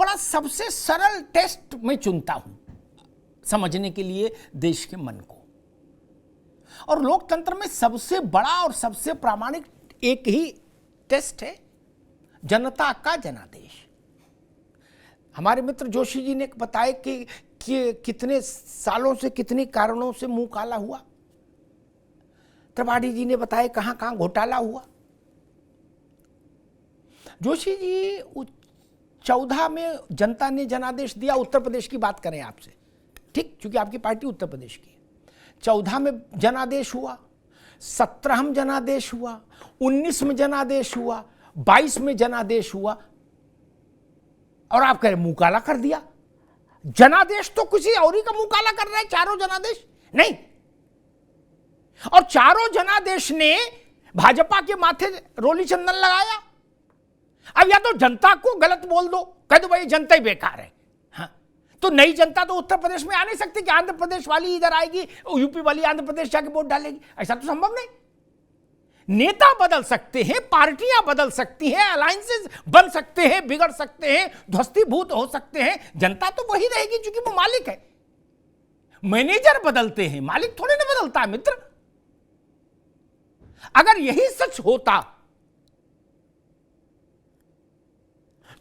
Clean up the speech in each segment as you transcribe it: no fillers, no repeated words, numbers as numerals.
बड़ा सबसे सरल टेस्ट मैं चुनता हूं समझने के लिए देश के मन को। और लोकतंत्र में सबसे बड़ा और सबसे प्रामाणिक एक ही टेस्ट है, जनता का जनादेश। हमारे मित्र जोशी जी ने बताया कि कितने सालों से कितने कारणों से मुंह काला हुआ। त्रिपाठी जी ने बताया कहां कहां घोटाला हुआ। जोशी जी 14 में जनता ने जनादेश दिया, उत्तर प्रदेश की बात करें आपसे, ठीक, क्योंकि आपकी पार्टी उत्तर प्रदेश की है। 14 में जनादेश हुआ, 17 में जनादेश हुआ, 19 में जनादेश हुआ, 22 में जनादेश हुआ, और आप कह रहे मुंह काला कर दिया। जनादेश तो किसी और ही का मुंह काला कर रहा है, चारों जनादेश नहीं। और चारों जनादेश ने भाजपा के माथे रोली चंदन लगाया। अब या तो जनता को गलत बोल दो, कह दो भाई जनता ही बेकार है, हाँ, तो नई जनता तो उत्तर प्रदेश में आ नहीं सकती कि आंध्र प्रदेश वाली इधर आएगी, यूपी वाली आंध्र प्रदेश जाके वोट डालेगी, ऐसा तो संभव नहीं। नेता बदल सकते हैं, पार्टियां बदल सकती हैं, अलायंसेस बन सकते हैं, बिगड़ सकते हैं, ध्वस्तीभूत हो सकते हैं, जनता तो वही रहेगी क्योंकि वो मालिक है। मैनेजर बदलते हैं, मालिक थोड़ी ना बदलता है मित्र। अगर यही सच होता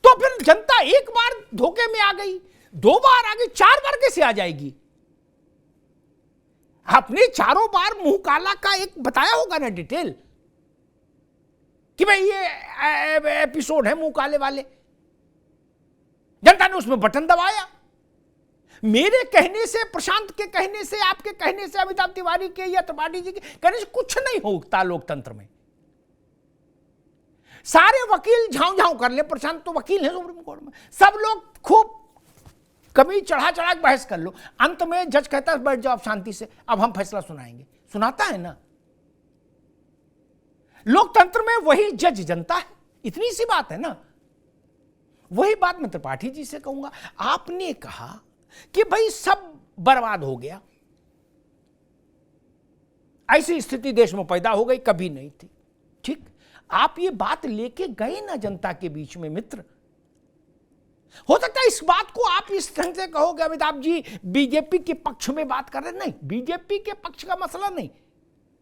तो फिर जनता एक बार धोखे में आ गई, 2 बार आ गई, 4 बार कैसे आ जाएगी? आपने चारों बार मुंह काला का एक बताया होगा ना डिटेल कि भाई ये एपिसोड है मुंह काले वाले। जनता ने उसमें बटन दबाया। मेरे कहने से, प्रशांत के कहने से, आपके कहने से, अमिताभ तिवारी के या त्रिपाठी जी के कहने से कुछ नहीं होता लोकतंत्र में। सारे वकील झांव झांव कर ले, प्रशांत तो वकील है सुप्रीम कोर्ट में, सब लोग खूब कभी चढ़ा चढ़ा के बहस कर लो, अंत में जज कहता है बैठ जाओ आप शांति से, अब हम फैसला सुनाएंगे। सुनाता है ना। लोकतंत्र में वही जज जनता है, इतनी सी बात है ना। वही बात मैं त्रिपाठी जी से कहूंगा। आपने कहा कि भाई सब बर्बाद हो गया, ऐसी स्थिति देश में पैदा हो गई, कभी नहीं थी, ठीक। आप ये बात लेके गए ना जनता के बीच में मित्र। हो सकता है इस बात को आप इस ढंग से कहोगे अमिताभ जी बीजेपी के पक्ष में बात कर रहे, नहीं, बीजेपी के पक्ष का मसला नहीं।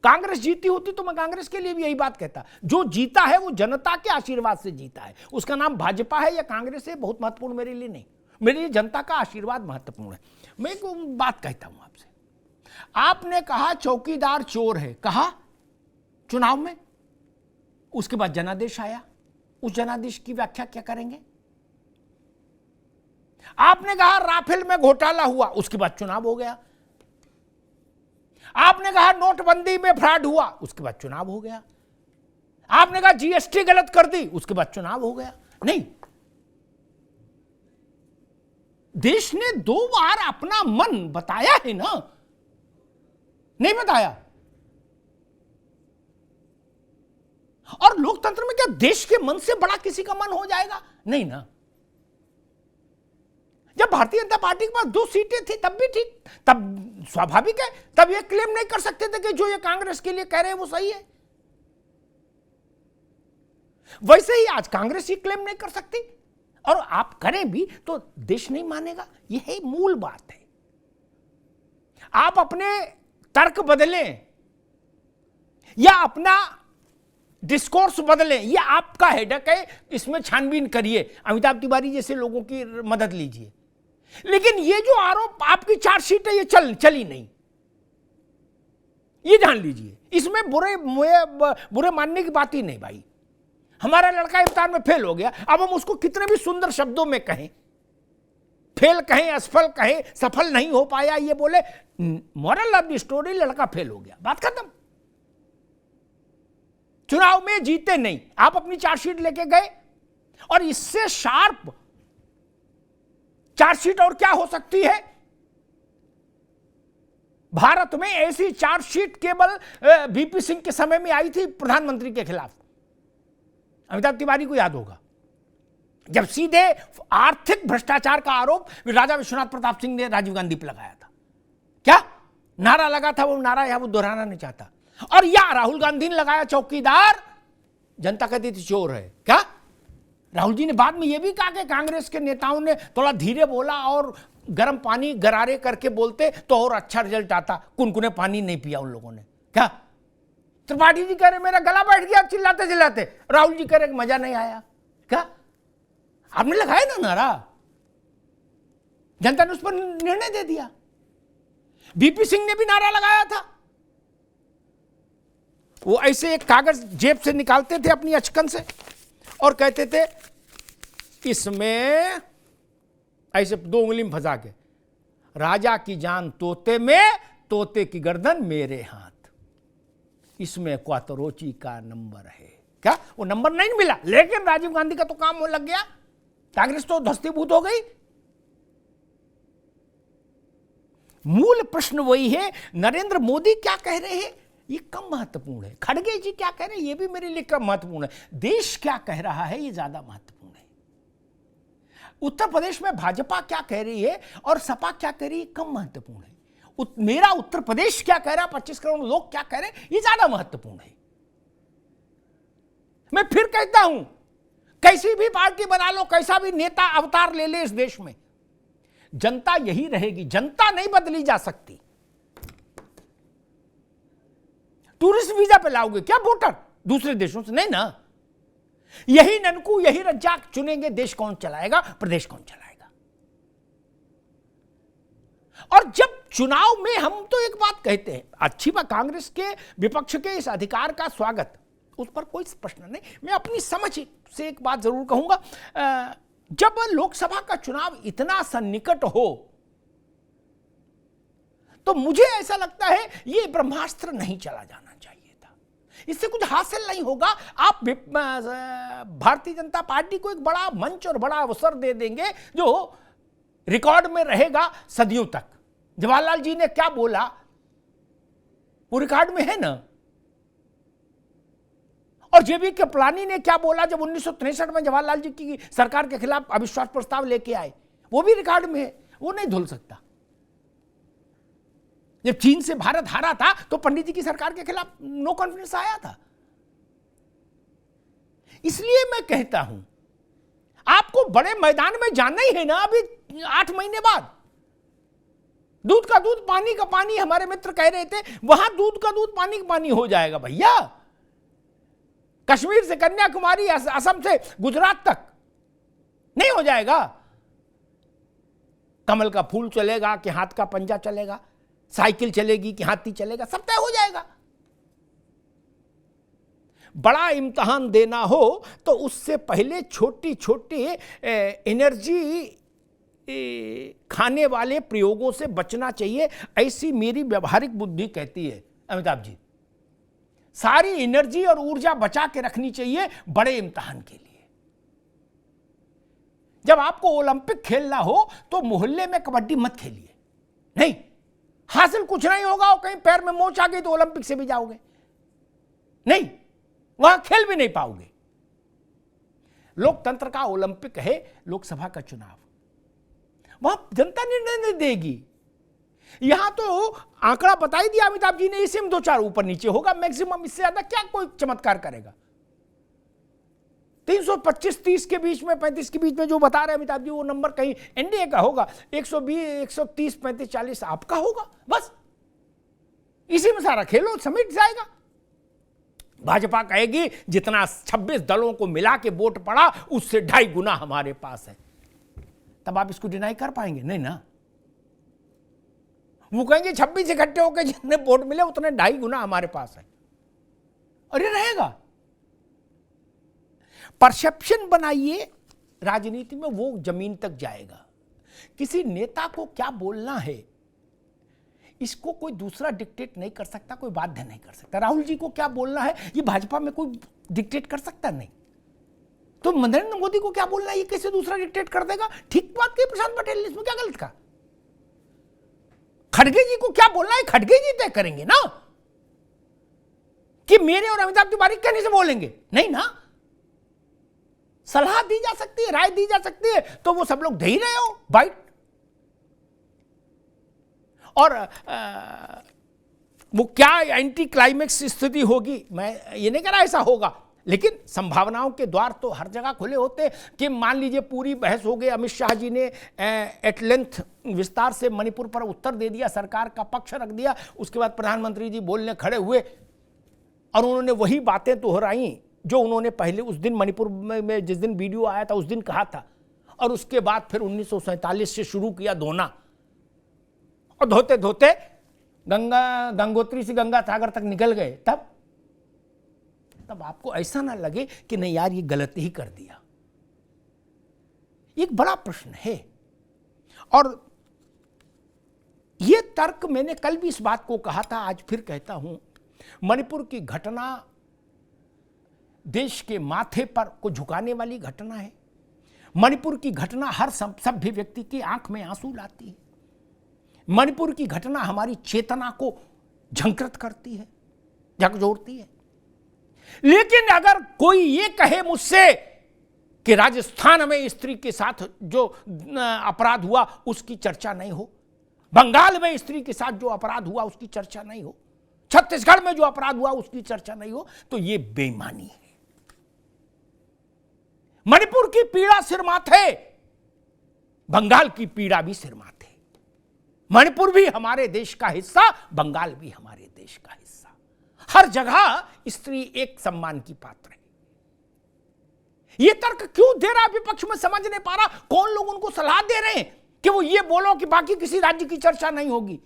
कांग्रेस जीती होती तो मैं कांग्रेस के लिए भी यही बात कहता। जो जीता है वो जनता के आशीर्वाद से जीता है, उसका नाम भाजपा है या कांग्रेस है बहुत महत्वपूर्ण मेरे लिए नहीं, मेरे लिए जनता का आशीर्वाद महत्वपूर्ण है। मैं एक बात कहता हूं आपसे। आपने कहा चौकीदार चोर है, कहा चुनाव में, उसके बाद जनादेश आया, उस जनादेश की व्याख्या क्या करेंगे? आपने कहा राफेल में घोटाला हुआ, उसके बाद चुनाव हो गया। आपने कहा नोटबंदी में फ्रॉड हुआ, उसके बाद चुनाव हो गया। आपने कहा जीएसटी गलत कर दी, उसके बाद चुनाव हो गया। नहीं, देश ने 2 बार अपना मन बताया है ना, नहीं बताया? और लोकतंत्र में क्या देश के मन से बड़ा किसी का मन हो जाएगा? नहीं ना। जब भारतीय जनता पार्टी के पास 2 सीटें थी तब भी ठीक, तब स्वाभाविक है, तब ये क्लेम नहीं कर सकते थे कि जो ये कांग्रेस के लिए कह रहे हैं वो सही है। वैसे ही आज कांग्रेस ये क्लेम नहीं कर सकती, और आप करें भी तो देश नहीं मानेगा। यह मूल बात है। आप अपने तर्क बदलें या अपना डिस्कोर्स बदलें, यह आपका हेडक है, इसमें छानबीन करिए, अमिताभ तिवारी जैसे लोगों की मदद लीजिए। लेकिन ये जो आरोप आपकी चार्जशीट है ये चली नहीं, ये जान लीजिए। इसमें बुरे मानने की बात ही नहीं भाई। हमारा लड़का इम्तिहान में फेल हो गया, अब हम उसको कितने भी सुंदर शब्दों में कहें, फेल कहें, असफल कहें, सफल नहीं हो पाया ये बोले, मोरल ऑफ द स्टोरी लड़का फेल हो गया, बात खत्म। चुनाव में जीते नहीं, आप अपनी चार्जशीट लेके गए, और इससे शार्प चार्जशीट और क्या हो सकती है? भारत में ऐसी चार्जशीट केवल वीपी सिंह के समय में आई थी प्रधानमंत्री के खिलाफ। अमिताभ तिवारी को याद होगा, जब सीधे आर्थिक भ्रष्टाचार का आरोप राजा विश्वनाथ प्रताप सिंह ने राजीव गांधी पर लगाया था। क्या नारा लगा था, वो नारा यहां वो दोहराना नहीं चाहता। और या राहुल गांधी ने लगाया चौकीदार, जनता कहती थी चोर है। क्या राहुल जी ने बाद में यह भी कहा कि कांग्रेस के नेताओं ने थोड़ा धीरे बोला और गर्म पानी गरारे करके बोलते तो और अच्छा रिजल्ट आता। कुनकुने पानी नहीं पिया उन लोगों ने। क्या त्रिपाठी जी कह रहे मेरा गला बैठ गया चिल्लाते चिल्लाते, राहुल जी कह रहे मजा नहीं आया। क्या आपने लगाया ना नारा, जनता ने उस पर निर्णय दे दिया। बीपी सिंह ने भी नारा लगाया था। वो ऐसे एक कागज जेब से निकालते थे अपनी अचकन से और कहते थे इसमें ऐसे 2 उंगली में फंसा के, राजा की जान तोते में, तोते की गर्दन मेरे हाथ, इसमें क्वातरोची का नंबर है। क्या वो नंबर नहीं मिला, लेकिन राजीव गांधी का तो काम हो लग गया, कांग्रेस तो ध्वस्तीभूत हो गई। मूल प्रश्न वही है, नरेंद्र मोदी क्या कह रहे हैं ये कम महत्वपूर्ण है, खड़गे जी क्या कह रहे हैं ये भी मेरे लिए कम महत्वपूर्ण है, देश क्या कह रहा है ये ज्यादा महत्वपूर्ण है। उत्तर प्रदेश में भाजपा क्या कह रही है और सपा क्या कह रही है कम महत्वपूर्ण है। मेरा उत्तर प्रदेश क्या कह रहा है, 25 करोड़ लोग क्या कह रहे हैं ये ज्यादा महत्वपूर्ण है। मैं फिर कहता हूं, कैसी भी पार्टी बना लो, कैसा भी नेता अवतार ले ले इस देश में, जनता यही रहेगी, जनता नहीं बदली जा सकती। टूरिस्ट वीजा पे लाओगे क्या वोटर दूसरे देशों से? नहीं ना। यही ननकू यही रज्जाक चुनेंगे, देश कौन चलाएगा, प्रदेश कौन चलाएगा। और जब चुनाव में हम तो एक बात कहते हैं, अच्छी बात, कांग्रेस के विपक्ष के इस अधिकार का स्वागत, उस पर कोई प्रश्न नहीं। मैं अपनी समझ से एक बात जरूर कहूंगा, जब लोकसभा का चुनाव इतना सन्निकट हो तो मुझे ऐसा लगता है ये ब्रह्मास्त्र नहीं चला जाना चाहिए था, इससे कुछ हासिल नहीं होगा। आप भारतीय जनता पार्टी को एक बड़ा मंच और बड़ा अवसर दे देंगे जो रिकॉर्ड में रहेगा सदियों तक। जवाहरलाल जी ने क्या बोला वो रिकॉर्ड में है ना, और जेबी कृपलानी ने क्या बोला जब 1963 में जवाहरलाल जी की सरकार के खिलाफ अविश्वास प्रस्ताव लेके आए, वो भी रिकॉर्ड में है, वो नहीं धुल सकता। जब चीन से भारत हारा था तो पंडित जी की सरकार के खिलाफ नो कॉन्फिडेंस आया था। इसलिए मैं कहता हूं आपको बड़े मैदान में जाना ही है ना। अभी 8 महीने बाद दूध का दूध पानी का पानी, हमारे मित्र कह रहे थे, वहां दूध का दूध पानी का पानी हो जाएगा भैया। कश्मीर से कन्याकुमारी, असम से गुजरात तक नहीं हो जाएगा। कमल का फूल चलेगा कि हाथ का पंजा चलेगा, साइकिल चलेगी कि हाथी चलेगा, सब तय हो जाएगा। बड़ा इम्तिहान देना हो तो उससे पहले छोटी छोटी एनर्जी खाने वाले प्रयोगों से बचना चाहिए, ऐसी मेरी व्यवहारिक बुद्धि कहती है। अमिताभ जी, सारी एनर्जी और ऊर्जा बचा के रखनी चाहिए बड़े इम्तिहान के लिए। जब आपको ओलंपिक खेलना हो तो मोहल्ले में कबड्डी मत खेलिए, नहीं, हासिल कुछ नहीं होगा। और कहीं पैर में मोच आ गई तो ओलंपिक से भी जाओगे नहीं, वहां खेल भी नहीं पाओगे। लोकतंत्र का ओलंपिक है लोकसभा का चुनाव, वहां जनता निर्णय देगी। यहां तो आंकड़ा बता ही दिया अमिताभ जी ने, इसी में 2-4 ऊपर नीचे होगा मैक्सिमम, इससे ज्यादा क्या कोई चमत्कार करेगा। 325-30 के बीच में, 35 के बीच में जो बता रहे अमिताभ जी, वो नंबर कहीं एनडीए का होगा। 120, 130, 35, 40 आपका होगा, बस इसी में सारा खेलो समेट जाएगा। भाजपा कहेगी जितना 26 दलों को मिला के वोट पड़ा उससे 2.5 गुना हमारे पास है, तब आप इसको डिनाई कर पाएंगे? नहीं ना। वो कहेंगे 26 इकट्ठे होकर जितने वोट मिले उतने 2.5 गुना हमारे पास है, और ये रहेगा। परसेप्शन बनाइए राजनीति में, वो जमीन तक जाएगा। किसी नेता को क्या बोलना है इसको कोई दूसरा डिक्टेट नहीं कर सकता, कोई बाध्य नहीं कर सकता। राहुल जी को क्या बोलना है ये भाजपा में कोई डिक्टेट कर सकता नहीं, तो नरेंद्र मोदी को क्या बोलना है ये कैसे दूसरा डिक्टेट कर देगा? ठीक बात की प्रशांत पटेल ने, इसमें क्या गलत कहा? खड़गे जी को क्या बोलना है खड़गे जी तय करेंगे ना, कि मेरे और अमिताभ तिवारी कहने से बोलेंगे? नहीं ना। सलाह दी जा सकती है, राय दी जा सकती है, तो वो सब लोग दे ही रहे हो बाइट। और वो क्या एंटी क्लाइमेक्स स्थिति होगी, मैं ये नहीं कह रहा ऐसा होगा, लेकिन संभावनाओं के द्वार तो हर जगह खुले होते कि मान लीजिए पूरी बहस हो गई, अमित शाह जी ने एट लेंथ विस्तार से मणिपुर पर उत्तर दे दिया, सरकार का पक्ष रख दिया, उसके बाद प्रधानमंत्री जी बोलने खड़े हुए और उन्होंने वही बातें दोहराई जो उन्होंने पहले उस दिन मणिपुर में जिस दिन वीडियो आया था उस दिन कहा था, और उसके बाद फिर 1947 से शुरू किया धोना, और धोते धोते गंगोत्री से गंगा सागर तक निकल गए। तब आपको ऐसा ना लगे कि नहीं यार ये गलत ही कर दिया। एक बड़ा प्रश्न है, और ये तर्क मैंने कल भी इस बात को कहा था, आज फिर कहता हूं, मणिपुर की घटना देश के माथे पर को झुकाने वाली घटना है। मणिपुर की घटना हर सभ्य व्यक्ति की आंख में आंसू लाती है। मणिपुर की घटना हमारी चेतना को झंकृत करती है, झकझोरती है। लेकिन अगर कोई ये कहे मुझसे कि राजस्थान में स्त्री के साथ जो अपराध हुआ उसकी चर्चा नहीं हो, बंगाल में स्त्री के साथ जो अपराध हुआ उसकी चर्चा नहीं हो, छत्तीसगढ़ में जो अपराध हुआ उसकी चर्चा नहीं हो, तो ये बेईमानी है। मणिपुर की पीड़ा सिर माथे, बंगाल की पीड़ा भी सिर माथे। मणिपुर भी हमारे देश का हिस्सा, बंगाल भी हमारे देश का हिस्सा। हर जगह स्त्री एक सम्मान की पात्र है। यह तर्क क्यों दे रहा विपक्ष में समझ नहीं पा रहा। कौन लोग उनको सलाह दे रहे हैं कि वो ये बोलो कि बाकी किसी राज्य की चर्चा नहीं होगी।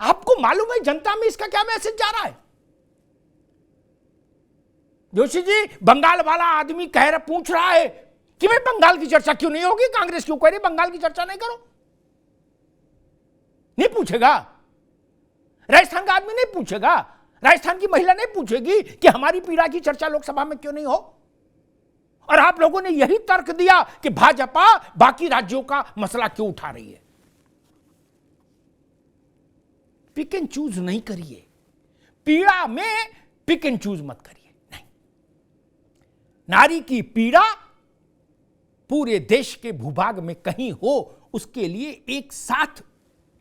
आपको मालूम है जनता में इसका क्या मैसेज जा रहा है। जोशी जी, बंगाल वाला आदमी पूछ रहा है कि भाई बंगाल की चर्चा क्यों नहीं होगी, कांग्रेस क्यों कह रही बंगाल की चर्चा नहीं करो। नहीं पूछेगा, राजस्थान का आदमी नहीं पूछेगा, राजस्थान की महिला नहीं पूछेगी कि हमारी पीड़ा की चर्चा लोकसभा में क्यों नहीं हो। और आप लोगों ने यही तर्क दिया कि भाजपा बाकी राज्यों का मसला क्यों उठा रही है। पिक एंड चूज नहीं करिए, पीड़ा में पिक एंड चूज मत करिए। नहीं, नारी की पीड़ा पूरे देश के भूभाग में कहीं हो, उसके लिए एक साथ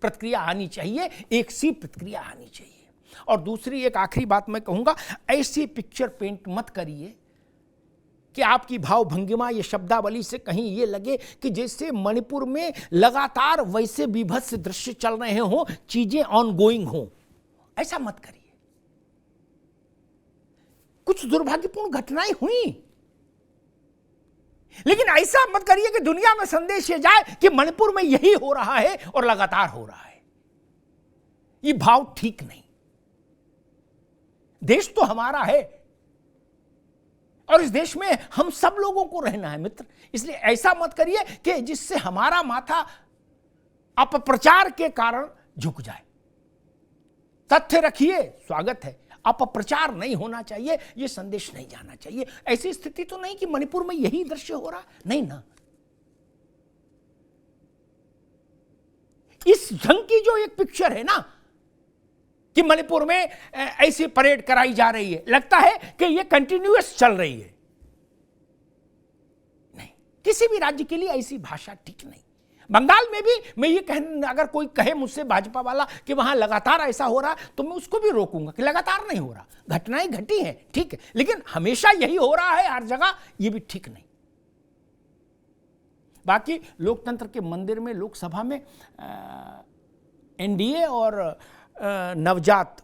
प्रतिक्रिया आनी चाहिए, एक सी प्रतिक्रिया आनी चाहिए। और दूसरी एक आखिरी बात मैं कहूंगा, ऐसी पिक्चर पेंट मत करिए कि आपकी भाव भंगिमा ये शब्दावली से कहीं ये लगे कि जैसे मणिपुर में लगातार वैसे विभत्स दृश्य चल रहे हों, चीजें ऑनगोइंग हों। ऐसा मत करिए। कुछ दुर्भाग्यपूर्ण घटनाएं हुई, लेकिन ऐसा मत करिए कि दुनिया में संदेश ये जाए कि मणिपुर में यही हो रहा है और लगातार हो रहा है। ये भाव ठीक नहीं। देश तो हमारा है और इस देश में हम सब लोगों को रहना है मित्र। इसलिए ऐसा मत करिए कि जिससे हमारा माथा अपप्रचार के कारण झुक जाए। तथ्य रखिए, स्वागत है, अपप्रचार नहीं होना चाहिए, यह संदेश नहीं जाना चाहिए। ऐसी स्थिति तो नहीं कि मणिपुर में यही दृश्य हो रहा, नहीं ना। इस ढंग की जो एक पिक्चर है ना कि मणिपुर में ऐसी परेड कराई जा रही है, लगता है कि यह कंटिन्यूअस चल रही है। नहीं, किसी भी राज्य के लिए ऐसी भाषा ठीक नहीं। बंगाल में भी मैं ये अगर कोई कहे मुझसे भाजपा वाला कि वहां लगातार ऐसा हो रहा, तो मैं उसको भी रोकूंगा कि लगातार नहीं हो रहा, घटनाएं घटी हैं, ठीक है, लेकिन हमेशा यही हो रहा है हर जगह, ये भी ठीक नहीं। बाकी लोकतंत्र के मंदिर में, लोकसभा में एनडीए और नवजात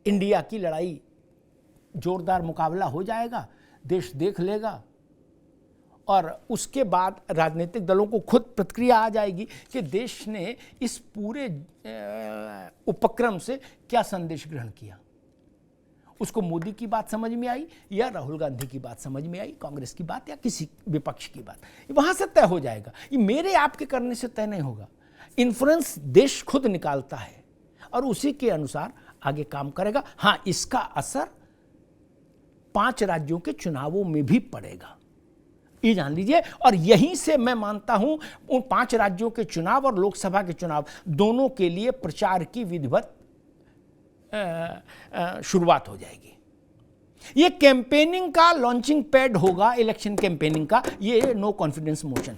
इंडिया की लड़ाई, जोरदार मुकाबला हो जाएगा, देश देख लेगा और उसके बाद राजनीतिक दलों को खुद प्रतिक्रिया आ जाएगी कि देश ने इस पूरे उपक्रम से क्या संदेश ग्रहण किया। उसको मोदी की बात समझ में आई या राहुल गांधी की बात समझ में आई, कांग्रेस की बात या किसी विपक्ष की बात, वहां से तय हो जाएगा। ये मेरे आपके करने से तय नहीं होगा। इन्फ्लुएंस देश खुद निकालता है और उसी के अनुसार आगे काम करेगा। हां, इसका असर 5 राज्यों के चुनावों में भी पड़ेगा, ये जान लीजिए। और यहीं से मैं मानता हूं उन 5 राज्यों के चुनाव और लोकसभा के चुनाव दोनों के लिए प्रचार की विधिवत शुरुआत हो जाएगी। ये कैंपेनिंग का लॉन्चिंग पैड होगा, इलेक्शन कैंपेनिंग का, ये नो कॉन्फिडेंस मोशन।